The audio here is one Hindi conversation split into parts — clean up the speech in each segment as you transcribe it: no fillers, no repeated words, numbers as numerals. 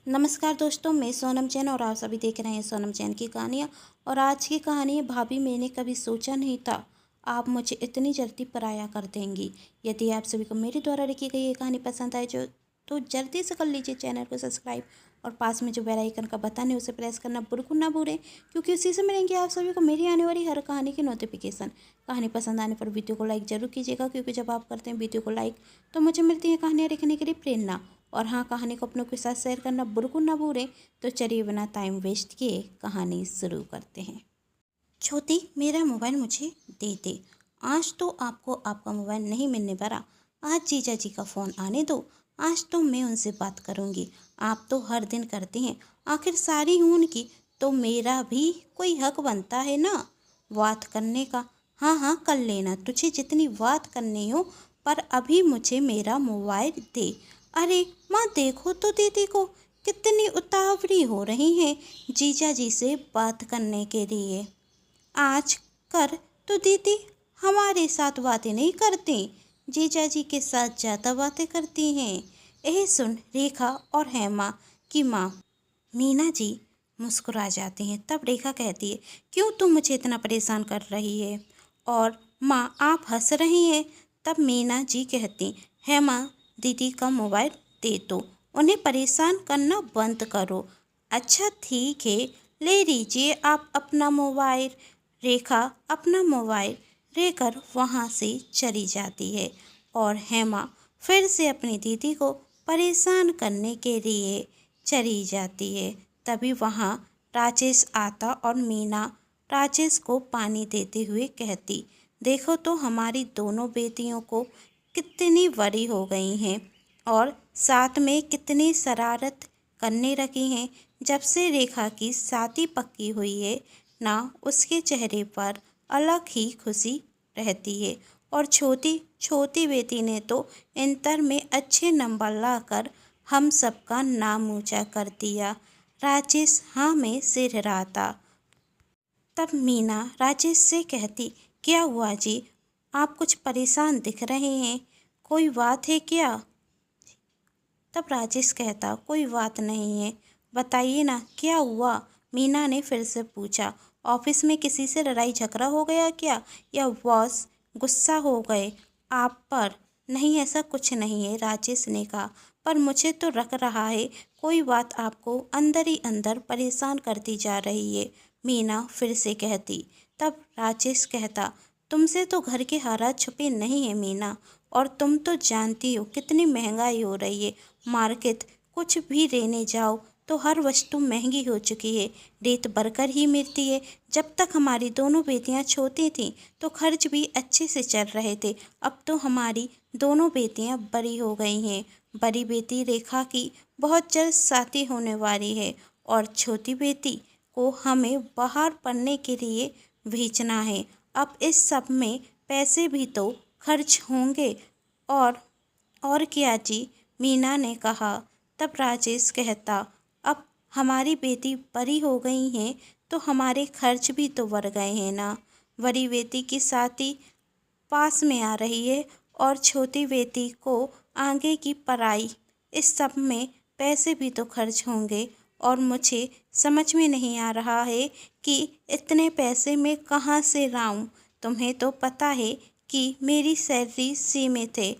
नमस्कार दोस्तों, मैं सोनम जैन और आप सभी देख रहे हैं सोनम जैन की कहानियाँ। और आज की कहानी है भाभी, मैंने कभी सोचा नहीं था आप मुझे इतनी जल्दी पराया कर देंगी। यदि आप सभी को मेरे द्वारा लिखी गई ये कहानी पसंद आए तो जल्दी से कर लीजिए चैनल को सब्सक्राइब और पास में जो बेल आइकन का बटन है उसे प्रेस करना बिल्कुल ना भूलें, क्योंकि उसी से मिलेंगे आप सभी को मेरी आने वाली हर कहानी की नोटिफिकेशन। कहानी पसंद आने पर वीडियो को लाइक ज़रूर कीजिएगा, क्योंकि जब आप करते हैं वीडियो को लाइक तो मुझे मिलती है कहानियाँ लिखने के लिए प्रेरणा। और हाँ, कहानी को अपनों के साथ शेयर करना बिल्कुल ना भूलें। तो चलिए बिना टाइम वेस्ट किए कहानी शुरू करते हैं। छोटी, मेरा मोबाइल मुझे दे दे। आज तो आपको आपका मोबाइल नहीं मिलने वाला। आज जीजा जी का फ़ोन आने दो। आज तो मैं उनसे बात करूँगी। आप तो हर दिन करते हैं, आखिर सारी हूँ उनकी, तो मेरा भी कोई हक बनता है ना बात करने का। हाँ हाँ, कर लेना तुझे जितनी बात करनी हो, पर अभी मुझे मेरा मोबाइल दे। अरे माँ, देखो तो दीदी को कितनी उतावली हो रही हैं जीजा जी से बात करने के लिए। आज कर तो दीदी हमारे साथ बातें नहीं करती, जीजा जी के साथ ज़्यादा बातें करती हैं। यह सुन रेखा और हेमा की माँ मीना जी मुस्कुरा जाती हैं। तब रेखा कहती है, क्यों तुम मुझे इतना परेशान कर रही है? और माँ आप हंस रही हैं। तब मीना जी कहती, हेमा दीदी का मोबाइल दे दो, उन्हें परेशान करना बंद करो। अच्छा ठीक है, ले लीजिए आप अपना मोबाइल। रेखा अपना मोबाइल लेकर वहाँ से चली जाती है और हेमा फिर से अपनी दीदी को परेशान करने के लिए चली जाती है। तभी वहाँ राजेश आता और मीना राजेश को पानी देते हुए कहती, देखो तो हमारी दोनों बेटियों को कितनी बड़ी हो गई हैं और साथ में कितनी शरारत करने लगी हैं। जब से रेखा की शादी पक्की हुई है ना, उसके चेहरे पर अलग ही खुशी रहती है। और छोटी छोटी बेटी ने तो इंटर में अच्छे नंबर लाकर हम सबका नाम ऊंचा कर दिया। राजेश हाँ में सिर हिलाता। तब मीना राजेश से कहती, क्या हुआ जी, आप कुछ परेशान दिख रहे हैं, कोई बात है क्या? तब राजेश कहता, कोई बात नहीं है, बताइए ना क्या हुआ? मीना ने फिर से पूछा, ऑफिस में किसी से लड़ाई झगड़ा हो गया क्या, या बॉस गुस्सा हो गए आप पर? नहीं, ऐसा कुछ नहीं है, राजेश ने कहा, पर मुझे तो लग रहा है कोई बात आपको अंदर ही अंदर परेशान करती जा रही है, मीना फिर से कहती। तब राजेश कहता, तुमसे तो घर के हालात छुपे नहीं है मीना, और तुम तो जानती हो कितनी महंगाई हो रही है। मार्केट कुछ भी लेने जाओ तो हर वस्तु महंगी हो चुकी है, रेट बढ़कर ही मिलती है। जब तक हमारी दोनों बेटियां छोटी थीं तो खर्च भी अच्छे से चल रहे थे, अब तो हमारी दोनों बेटियां बड़ी हो गई हैं। बड़ी बेटी रेखा की बहुत जल्द शादी होने वाली है और छोटी बेटी को हमें बाहर पढ़ने के लिए भेजना है। अब इस सब में पैसे भी तो खर्च होंगे। और क्या जी, मीना ने कहा। तब राजेश कहता, अब हमारी बेटी बड़ी हो गई हैं तो हमारे खर्च भी तो बढ़ गए हैं ना। बड़ी बेटी की शादी पास में आ रही है और छोटी बेटी को आगे की पढ़ाई, इस सब में पैसे भी तो खर्च होंगे। और मुझे समझ में नहीं आ रहा है कि इतने पैसे मैं कहाँ से लाऊं। तुम्हें तो पता है कि मेरी सैलरी सीमित है।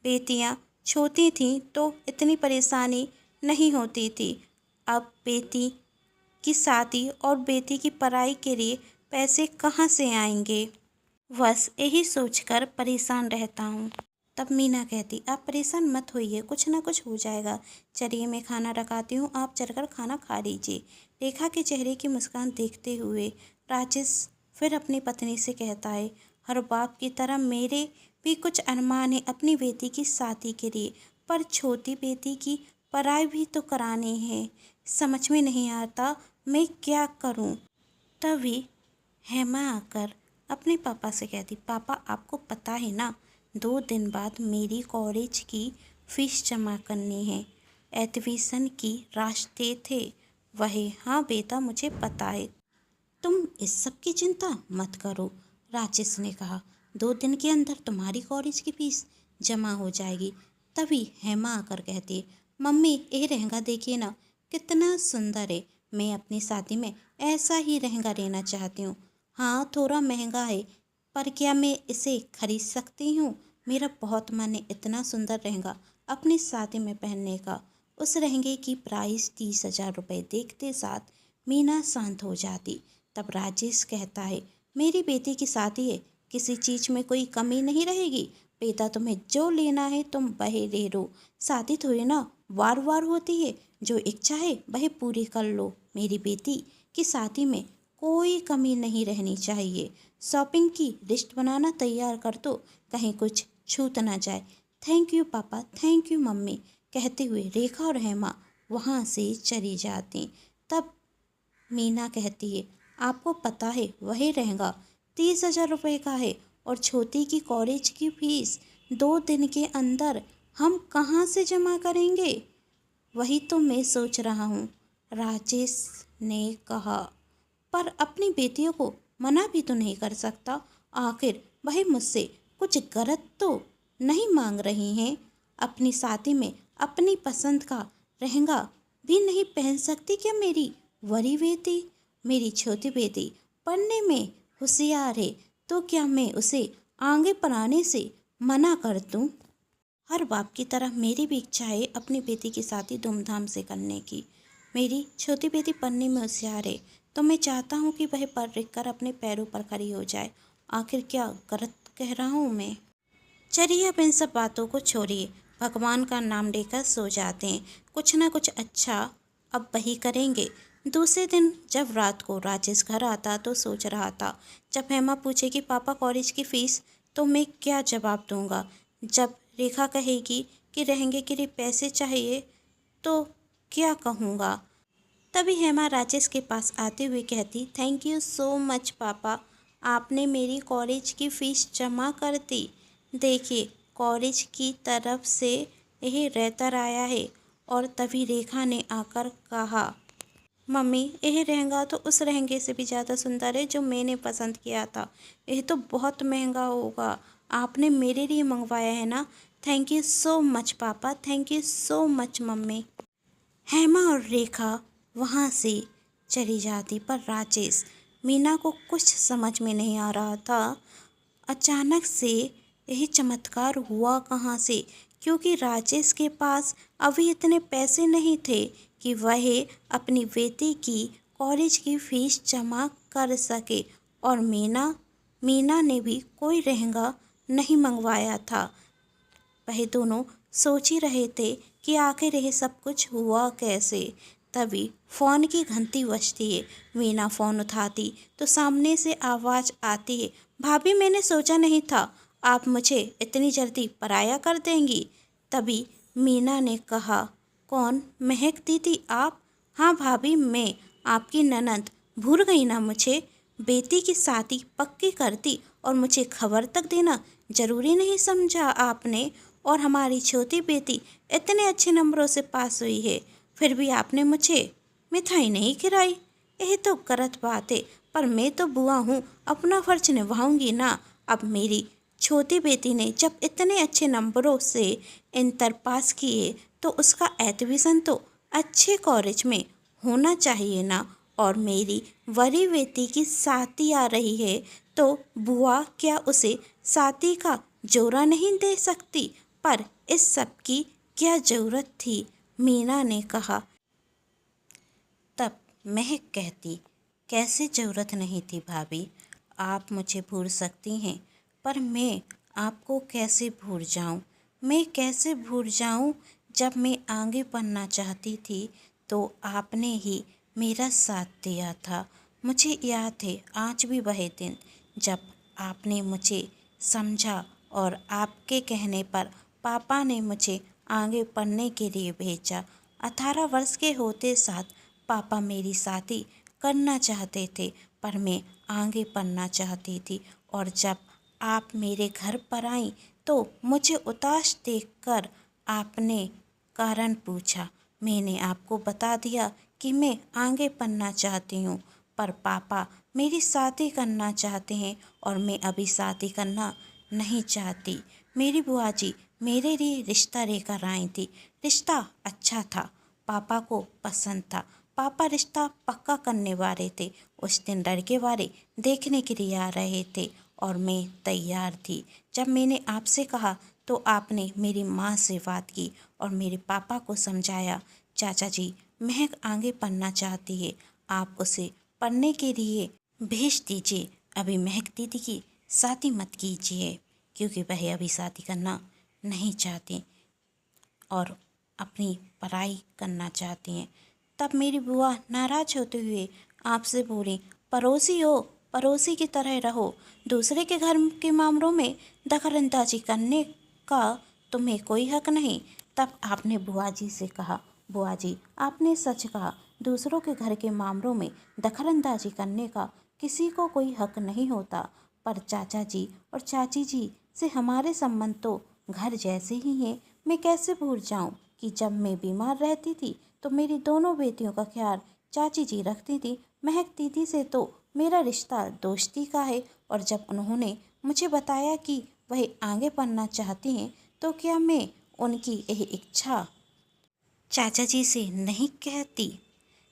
बेटियां छोटी थीं तो इतनी परेशानी नहीं होती थी, अब बेटी की शादी और बेटी की पढ़ाई के लिए पैसे कहाँ से आएंगे? बस यही सोचकर परेशान रहता हूँ। तब मीना कहती, आप परेशान मत होइए, कुछ ना कुछ हो जाएगा। चलिए मैं खाना रखाती हूँ, आप चलकर खाना खा लीजिए। रेखा के चेहरे की मुस्कान देखते हुए राजेश फिर अपनी पत्नी से कहता है, हर बाप की तरह मेरे भी कुछ अरमान है अपनी बेटी की शादी के लिए, पर छोटी बेटी की पढ़ाई भी तो करानी है। समझ में नहीं आता मैं क्या करूँ। तभी हेमा आकर अपने पापा से कहती, पापा आपको पता है ना, 2 दिन बाद मेरी कॉलेज की फीस जमा करनी है। एडमिशन की रास्ते थे वही। हाँ बेटा, मुझे पता है, तुम इस सब की चिंता मत करो, राजेश ने कहा। 2 दिन के अंदर तुम्हारी कॉलेज की फीस जमा हो जाएगी। तभी हेमा आकर कहती, मम्मी ये लहंगा देखिए ना, कितना सुंदर है। मैं अपनी शादी में ऐसा ही लहंगा लेना चाहती हूँ। हाँ थोड़ा महंगा है, पर क्या मैं इसे खरीद सकती हूँ? मेरा बहुत मन है इतना सुंदर लहंगा अपनी शादी में पहनने का। उस लहंगे की प्राइस 30,000 रुपये देखते साथ मीना शांत हो जाती। तब राजेश कहता है, मेरी बेटी की शादी है, किसी चीज़ में कोई कमी नहीं रहेगी। बेटा तुम्हें जो लेना है तुम वही ले लो। शादी थोड़ी ना वार वार होती है, जो इच्छा है वही पूरी कर लो। मेरी बेटी की शादी में कोई कमी नहीं रहनी चाहिए। शॉपिंग की लिस्ट बनाना तैयार कर दो, कहीं कुछ छूट ना जाए। थैंक यू पापा, थैंक यू मम्मी, कहते हुए रेखा और हेमा वहाँ से चली जाती। तब मीना कहती है, आपको पता है वही लहंगा 30,000 रुपये का है, और छोटी की कॉलेज की फीस 2 दिन के अंदर हम कहाँ से जमा करेंगे? वही तो मैं सोच रहा हूँ, राजेश ने कहा। पर अपनी बेटियों को मना भी तो नहीं कर सकता। आखिर वही मुझसे कुछ गलत तो नहीं मांग रही हैं। अपनी शादी में अपनी पसंद का लहंगा भी नहीं पहन सकती क्या मेरी बड़ी बेटी? मेरी छोटी बेटी पढ़ने में होशियार है, तो क्या मैं उसे आगे पढ़ाने से मना कर दूं? हर बाप की तरह मेरी भी इच्छा है अपनी बेटी की शादी धूमधाम से करने की। मेरी छोटी बेटी पढ़ने में होशियार है, तो मैं चाहता हूँ कि वह पढ़ लिख कर अपने पैरों पर खड़ी हो जाए। आखिर क्या गलत कह रहा हूँ मैं? चलिए अब इन सब बातों को छोड़िए, भगवान का नाम लेकर सो जाते हैं। कुछ ना कुछ अच्छा अब वही करेंगे। दूसरे दिन जब रात को राजेश घर आता तो सोच रहा था, जब हेमा पूछेगी पापा कॉलेज की फ़ीस, तो मैं क्या जवाब दूंगा? जब रेखा कहेगी कि लहंगे के लिए पैसे चाहिए, तो क्या कहूँगा? तभी हेमा राजेश के पास आते हुए कहती, थैंक यू सो मच पापा, आपने मेरी कॉलेज की फ़ीस जमा कर दी। देखिए कॉलेज की तरफ से यही लेटर आया है। और तभी रेखा ने आकर कहा, मम्मी यह लहंगा तो उस लहंगे से भी ज़्यादा सुंदर है जो मैंने पसंद किया था। यह तो बहुत महंगा होगा, आपने मेरे लिए मंगवाया है ना? थैंक यू सो मच पापा, thank you so much mummy. Hema और रेखा वहाँ से चली जाती, पर राजेश मीना को कुछ समझ में नहीं आ रहा था। अचानक से यह चमत्कार हुआ कहाँ से? क्योंकि राजेश के पास अभी इतने पैसे नहीं थे कि वह अपनी बेटी की कॉलेज की फ़ीस जमा कर सके। और मीना ने भी कोई लहंगा नहीं मंगवाया था। वह दोनों सोच ही रहे थे कि आखिर यह सब कुछ हुआ कैसे। तभी फ़ोन की घंटी बजती है। मीना फ़ोन उठाती तो सामने से आवाज़ आती है, भाभी मैंने सोचा नहीं था आप मुझे इतनी जल्दी पराया कर देंगी। तभी मीना ने कहा, कौन? महक दीदी आप? हाँ भाभी मैं, आपकी ननद। भूल गई ना मुझे? बेटी की शादी पक्की कर दी और मुझे खबर तक देना ज़रूरी नहीं समझा आपने? और हमारी छोटी बेटी इतने अच्छे नंबरों से पास हुई है, फिर भी आपने मुझे मिठाई नहीं खिलाई। यही तो गलत बात है, पर मैं तो बुआ हूँ, अपना फर्ज निभाऊंगी ना। अब मेरी छोटी बेटी ने जब इतने अच्छे नंबरों से इंटर पास किए, तो उसका एडमिशन तो अच्छे कॉलेज में होना चाहिए ना। और मेरी बड़ी बेटी की शादी आ रही है, तो बुआ क्या उसे शादी का जोड़ा नहीं दे सकती? पर इस सब की क्या ज़रूरत थी? मीना ने कहा। तब महक कहती, कैसे ज़रूरत नहीं थी भाभी? आप मुझे भूल सकती हैं, पर मैं आपको कैसे भूल जाऊं? मैं कैसे भूल जाऊं? जब मैं आगे बढ़ना चाहती थी तो आपने ही मेरा साथ दिया था। मुझे याद है आज भी वह दिन जब आपने मुझे समझा, और आपके कहने पर पापा ने मुझे आगे पढ़ने के लिए भेजा। 18 वर्ष के होते साथ पापा मेरी शादी करना चाहते थे, पर मैं आगे पढ़ना चाहती थी। और जब आप मेरे घर पर आई तो मुझे उदास देखकर आपने कारण पूछा। मैंने आपको बता दिया कि मैं आगे पढ़ना चाहती हूँ, पर पापा मेरी शादी करना चाहते हैं और मैं अभी शादी करना नहीं चाहती। मेरी बुआ जी मेरे लिए रिश्ता लेकर आई थी। रिश्ता अच्छा था, पापा को पसंद था। पापा रिश्ता पक्का करने वाले थे। उस दिन लड़के वाले देखने के लिए आ रहे थे और मैं तैयार थी। जब मैंने आपसे कहा तो आपने मेरी माँ से बात की और मेरे पापा को समझाया। चाचा जी, महक आगे पढ़ना चाहती है, आप उसे पढ़ने के लिए भेज दीजिए। अभी महक दीदी की शादी मत कीजिए, क्योंकि वह अभी शादी करना नहीं चाहती और अपनी पढ़ाई करना चाहती हैं। तब मेरी बुआ नाराज होते हुए आपसे बोली, पड़ोसी हो, पड़ोसी की तरह रहो, दूसरे के घर के मामलों में दखलंदाजी करने का तुम्हें कोई हक नहीं। तब आपने बुआ जी से कहा, बुआ जी आपने सच कहा, दूसरों के घर के मामलों में दखलंदाजी करने का किसी को कोई हक नहीं होता। पर चाचा जी और चाची जी से हमारे संबंध तो घर जैसे ही हैं। मैं कैसे भूल जाऊं कि जब मैं बीमार रहती थी तो मेरी दोनों बेटियों का ख्याल चाची जी रखती थी। महक दीदी से तो मेरा रिश्ता दोस्ती का है और जब उन्होंने मुझे बताया कि वह आगे पढ़ना चाहती हैं तो क्या मैं उनकी यह इच्छा चाचा जी से नहीं कहती।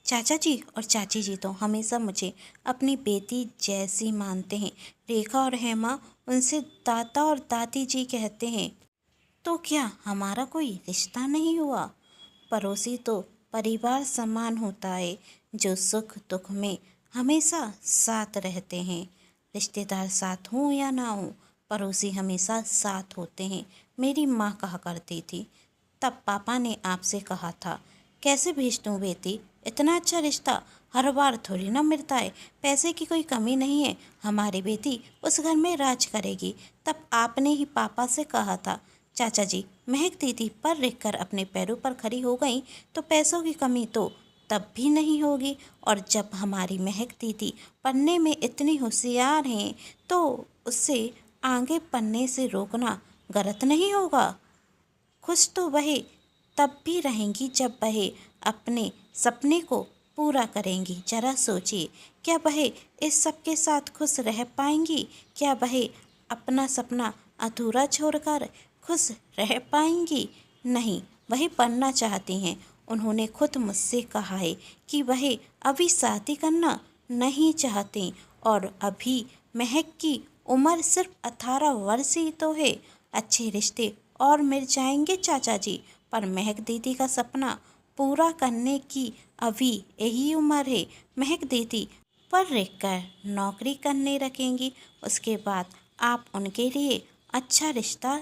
चाचा जी और चाची जी तो हमेशा मुझे अपनी बेटी जैसी मानते हैं। रेखा और हेमा उनसे दादा और दादी जी कहते हैं। तो क्या हमारा कोई रिश्ता नहीं हुआ? पड़ोसी तो परिवार समान होता है, जो सुख दुख में हमेशा साथ रहते हैं। रिश्तेदार साथ हों या ना हों, पड़ोसी हमेशा साथ होते हैं, मेरी माँ कहा करती थी। तब पापा ने आपसे कहा था, कैसे भेज दूँ बेटी, इतना अच्छा रिश्ता हर बार थोड़ी ना मिलता है। पैसे की कोई कमी नहीं है, हमारी बेटी उस घर में राज करेगी। तब आपने ही पापा से कहा था, चाचा जी महक दीदी पढ़ लिख कर अपने पैरों पर खड़ी हो गई तो पैसों की कमी तो तब भी नहीं होगी। और जब हमारी महक दीदी पढ़ने में इतनी होशियार हैं तो उससे आगे पढ़ने से रोकना गलत नहीं होगा। खुश तो वह तब भी रहेंगी जब वह अपने सपने को पूरा करेंगी। जरा सोचिए, क्या वह इस सब के साथ खुश रह पाएंगी? क्या वह अपना सपना अधूरा छोड़कर खुश रह पाएंगी? नहीं, वह पढ़ना चाहती हैं। उन्होंने खुद मुझसे कहा है कि वह अभी शादी करना नहीं चाहती और अभी महक की उम्र सिर्फ 18 वर्ष ही तो है। अच्छे रिश्ते और मिल जाएंगे चाचा जी, पर महक दीदी का सपना पूरा करने की अभी यही उम्र है। महक दीदी पढ़ लिख कर नौकरी करने रखेंगी, उसके बाद आप उनके लिए अच्छा रिश्ता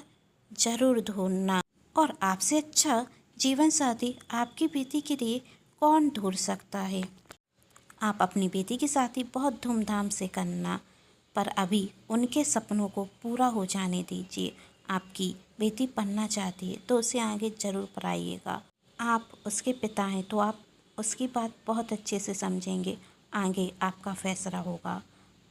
जरूर ढूंढना। और आपसे अच्छा जीवन साथी आपकी बेटी के लिए कौन ढूंढ सकता है। आप अपनी बेटी की शादी बहुत धूमधाम से करना, पर अभी उनके सपनों को पूरा हो जाने दीजिए। आपकी बेटी पढ़ना चाहती है तो उसे आगे ज़रूर पढ़ाइएगा। आप उसके पिता हैं तो आप उसकी बात बहुत अच्छे से समझेंगे, आगे आपका फैसला होगा।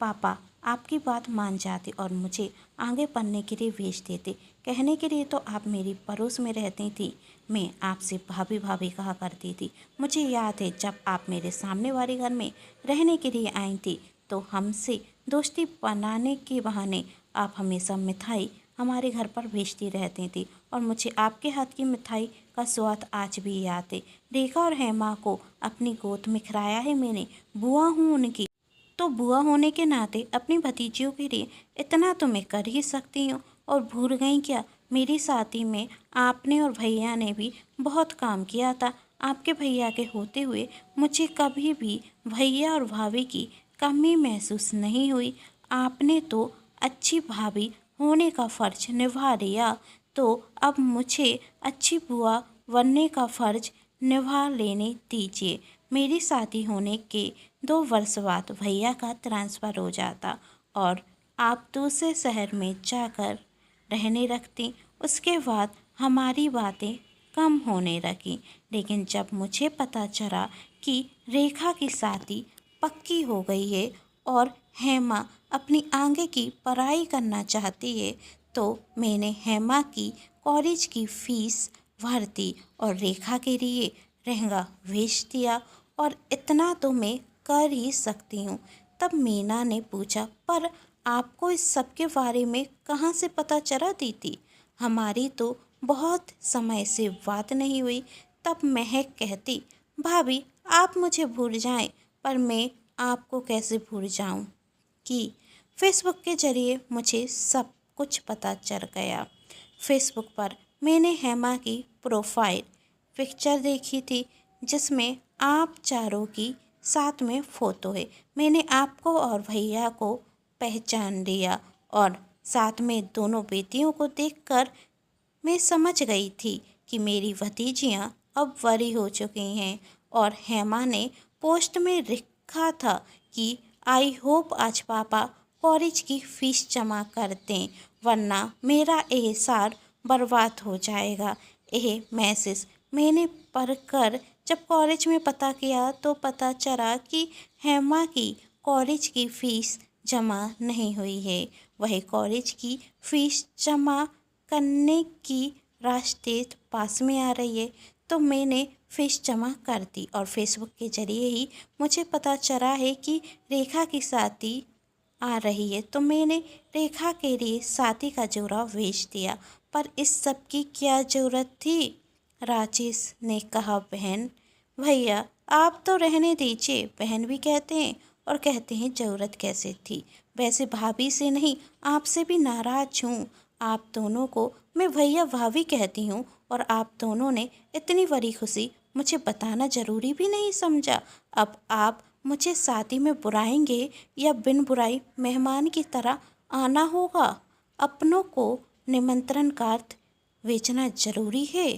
पापा आपकी बात मान जाते और मुझे आगे पढ़ने के लिए भेज देते। कहने के लिए तो आप मेरी पड़ोस में रहती थी, मैं आपसे भाभी भाभी कहा करती थी। मुझे याद है जब आप मेरे सामने वाले घर में रहने के लिए आई थी तो हमसे दोस्ती बनाने के बहाने आप हमेशा मिठाई हमारे घर पर भेजती रहती थी और मुझे आपके हाथ की मिठाई का स्वाद आज भी याद है। रेखा और हेमा को अपनी गोद में खिलाया है मैंने, बुआ हूँ उनकी, तो बुआ होने के नाते अपनी भतीजियों के लिए इतना तो मैं कर ही सकती हूँ। और भूल गई क्या, मेरी शादी में आपने और भैया ने भी बहुत काम किया था। आपके भैया के होते हुए मुझे कभी भी भैया और भाभी की कमी महसूस नहीं हुई। आपने तो अच्छी भाभी होने का फ़र्ज निभा लिया, तो अब मुझे अच्छी बुआ बनने का फ़र्ज निभा लेने दीजिए। मेरी शादी होने के 2 वर्ष बाद भैया का ट्रांसफ़र हो जाता और आप दूसरे शहर में जाकर रहने लगती। उसके बाद हमारी बातें कम होने लगी। लेकिन जब मुझे पता चला कि रेखा की शादी पक्की हो गई है और हेमा अपनी आगे की पढ़ाई करना चाहती है तो मैंने हेमा की कॉलेज की फ़ीस भर दी और रेखा के लिए लहंगा भेज दिया। और इतना तो मैं कर ही सकती हूँ। तब मीना ने पूछा, पर आपको इस सब के बारे में कहाँ से पता चला दीदी? हमारी तो बहुत समय से बात नहीं हुई। तब महक कहती, भाभी आप मुझे भूल जाएं, पर मैं आपको कैसे भूल जाऊं कि फेसबुक के ज़रिए मुझे सब कुछ पता चल गया। फेसबुक पर मैंने हेमा की प्रोफाइल पिक्चर देखी थी, जिसमें आप चारों की साथ में फ़ोटो है। मैंने आपको और भैया को पहचान लिया और साथ में दोनों बेटियों को देखकर मैं समझ गई थी कि मेरी भतीजियाँ अब बड़ी हो चुकी हैं। और हेमा ने पोस्ट में लिखा था कि आई होप आज पापा कॉलेज की फ़ीस जमा कर दें, वरना मेरा ये साल बर्बाद हो जाएगा। यह मैसेज मैंने पढ़कर जब कॉलेज में पता किया तो पता चला कि हेमा की कॉलेज की फ़ीस जमा नहीं हुई है। वह कॉलेज की फ़ीस जमा करने की रास्ते पास में आ रही है, तो मैंने फ़ीस जमा कर दी। और फेसबुक के ज़रिए ही मुझे पता चला है कि रेखा की शादी आ रही है, तो मैंने रेखा के लिए शादी का जोड़ा बेच दिया। पर इस सब की क्या ज़रूरत थी? राजेश ने कहा, बहन भैया आप तो रहने दीजिए, बहन भी कहते हैं और कहते हैं ज़रूरत कैसे थी। वैसे भाभी से नहीं, आपसे भी नाराज़ हूँ। आप दोनों को मैं भैया भाभी कहती हूँ और आप दोनों ने इतनी बड़ी खुशी मुझे बताना ज़रूरी भी नहीं समझा। अब आप मुझे शादी में बुलाएंगे या बिन बुराई मेहमान की तरह आना होगा? अपनों को निमंत्रण कार्ड भेजना ज़रूरी है?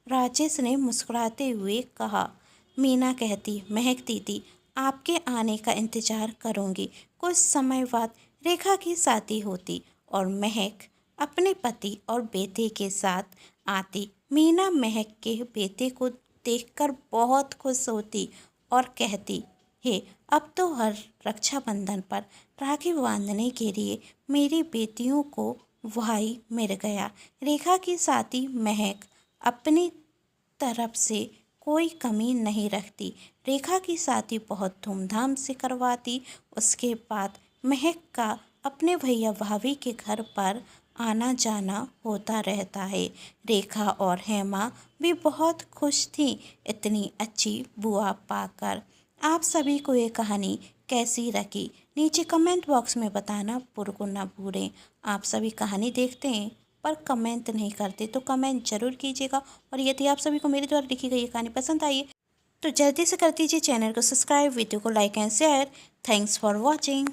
राजेश ने मुस्कुराते हुए कहा। मीना कहती, महक दीदी आपके आने का इंतज़ार करूँगी। कुछ समय बाद रेखा की शादी होती और महक अपने पति और बेटे के साथ आती। मीना महक के बेटे को देखकर बहुत खुश होती और कहती, हे अब तो हर रक्षाबंधन पर राखी बांधने के लिए मेरी बेटियों को भाई मिल गया। रेखा की शादी महक अपनी तरफ से कोई कमी नहीं रखती। रेखा की शादी बहुत धूमधाम से करवाती। उसके बाद महक का अपने भैया भाभी के घर पर आना जाना होता रहता है। रेखा और हेमा भी बहुत खुश थीं इतनी अच्छी बुआ पाकर। आप सभी को ये कहानी कैसी लगी नीचे कमेंट बॉक्स में बताना बिल्कुल ना भूलें। आप सभी कहानी देखते हैं पर कमेंट नहीं करते, तो कमेंट ज़रूर कीजिएगा। और यदि आप सभी को मेरे द्वारा लिखी गई ये कहानी पसंद आई है तो जल्दी से कर दीजिए चैनल को सब्सक्राइब, वीडियो को like and share. Thanks for watching.